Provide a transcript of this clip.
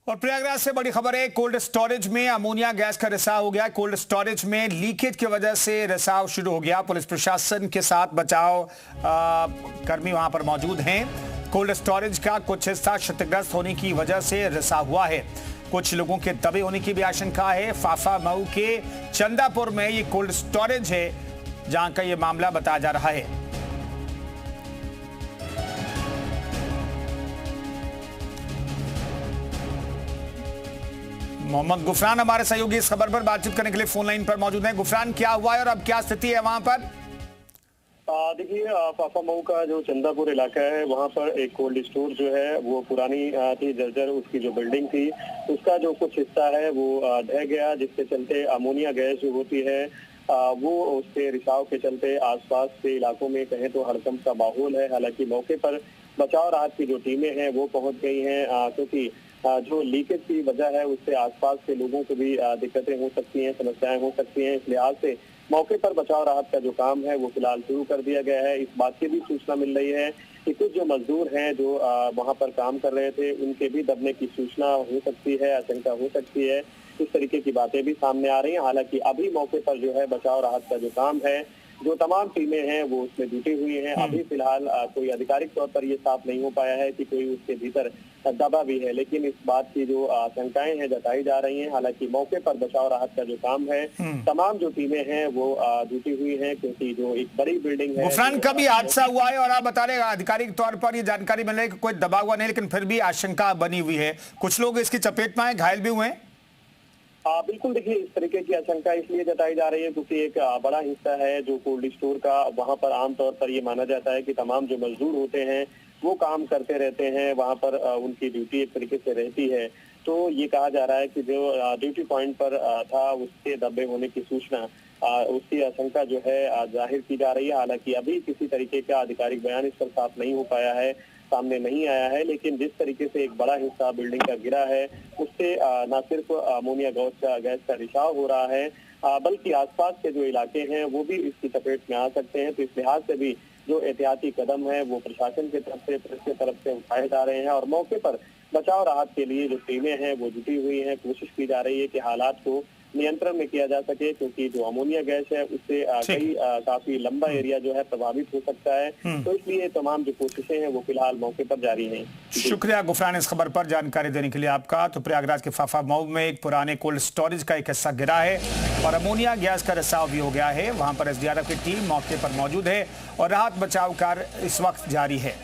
और प्रयागराज से बड़ी खबर है। कोल्ड स्टोरेज में अमोनिया गैस का रिसाव हो गया। कोल्ड स्टोरेज में लीकेज की वजह से रिसाव शुरू हो गया। पुलिस प्रशासन के साथ बचाव कर्मी वहां पर मौजूद हैं। कोल्ड स्टोरेज का कुछ हिस्सा क्षतिग्रस्त होने की वजह से रिसाव हुआ है। कुछ लोगों के दबे होने की भी आशंका है। फाफा मऊ के चंदापुर में ये कोल्ड स्टोरेज है जहां का ये मामला बताया जा रहा है। मोहम्मद गुफरान हमारे सहयोगी इस खबर पर बातचीत करने के लिए फोन लाइन पर मौजूद हैं। गुफरान, क्या हुआ है और अब क्या स्थिति है वहां पर? देखिए, फाफा मऊ का जो चंदापुर इलाका है वहां पर एक कोल्ड स्टोर जो है वो पुरानी थी जर्जर, उसकी जो बिल्डिंग थी उसका जो कुछ हिस्सा है वो ढह गया, जिसके चलते अमोनिया गैस जो होती है वो उसके रिसाव के चलते आसपास के इलाकों में कहें तो हड़कंप का माहौल है। हालांकि मौके पर बचाव राहत की जो टीमें हैं वो पहुंच गई हैं, क्योंकि जो लीकेज की वजह है उससे आसपास के लोगों को भी दिक्कतें हो सकती हैं, समस्याएं हो सकती हैं। इस लिहाज से मौके पर बचाव राहत का जो काम है वो फिलहाल शुरू कर दिया गया है। इस बात की भी सूचना मिल रही है कि कुछ जो मजदूर हैं जो वहां पर काम कर रहे थे उनके भी दबने की सूचना हो सकती है, आशंका हो सकती है। इस तरीके की बातें भी सामने आ रही हैं। हालांकि अभी मौके पर जो है बचाव राहत का जो काम है, जो तमाम टीमें हैं वो उसमें जुटी हुई हैं। अभी फिलहाल कोई आधिकारिक तौर पर ये साफ नहीं हो पाया है कि कोई उसके भीतर दबा भी है, लेकिन इस बात की जो आशंकाएं हैं जताई जा रही हैं। हालांकि मौके पर बचाव राहत का जो काम है, तमाम जो टीमें हैं वो जुटी हुई हैं, क्योंकि जो एक बड़ी बिल्डिंग है। गुफरान, कब ये हादसा हुआ है और आप बता रहे आधिकारिक तौर पर ये जानकारी मिल रही है कि कोई दबा हुआ नहीं, लेकिन फिर भी आशंका बनी हुई है, कुछ लोग इसकी चपेट में आए, घायल भी हुए हैं? बिल्कुल, देखिए इस तरीके की आशंका इसलिए जताई जा रही है क्योंकि एक बड़ा हिस्सा है जो कोल्ड स्टोर का, वहां पर आमतौर पर ये माना जाता है कि तमाम जो मजदूर होते हैं वो काम करते रहते हैं, वहां पर उनकी ड्यूटी एक तरीके से रहती है। तो ये कहा जा रहा है कि जो ड्यूटी पॉइंट पर था उसके दबे होने की सूचना, उसकी आशंका जो है जाहिर की जा रही है। हालांकि अभी किसी तरीके का आधिकारिक बयान इस पर साफ नहीं हो पाया है, सामने नहीं आया है, लेकिन जिस तरीके से एक बड़ा हिस्सा बिल्डिंग का गिरा है उससे न सिर्फ अमोनिया गैस का रिसाव हो रहा है, बल्कि आसपास के जो इलाके हैं वो भी इसकी चपेट में आ सकते हैं। तो इस लिहाज से भी जो एहतियाती कदम है वो प्रशासन की तरफ से, पुलिस की तरफ से उठाए जा रहे हैं और मौके पर बचाव राहत के लिए जो टीमें हैं वो जुटी हुई हैं। कोशिश की जा रही है कि हालात को नियंत्रण में किया जा सके, क्योंकि जो अमोनिया गैस है उससे काफी लंबा एरिया जो है प्रभावित हो सकता है। तो इसलिए तमाम जो कोशिशें हैं वो फिलहाल मौके पर जारी हैं। शुक्रिया गुफरान इस खबर पर जानकारी देने के लिए आपका। तो प्रयागराज के फाफा मऊ में एक पुराने कोल्ड स्टोरेज का एक हिस्सा गिरा है और अमोनिया गैस का रिसाव भी हो गया है। वहां पर एसडीआरएफ की टीम मौके पर मौजूद है और राहत बचाव कार्य इस वक्त जारी है।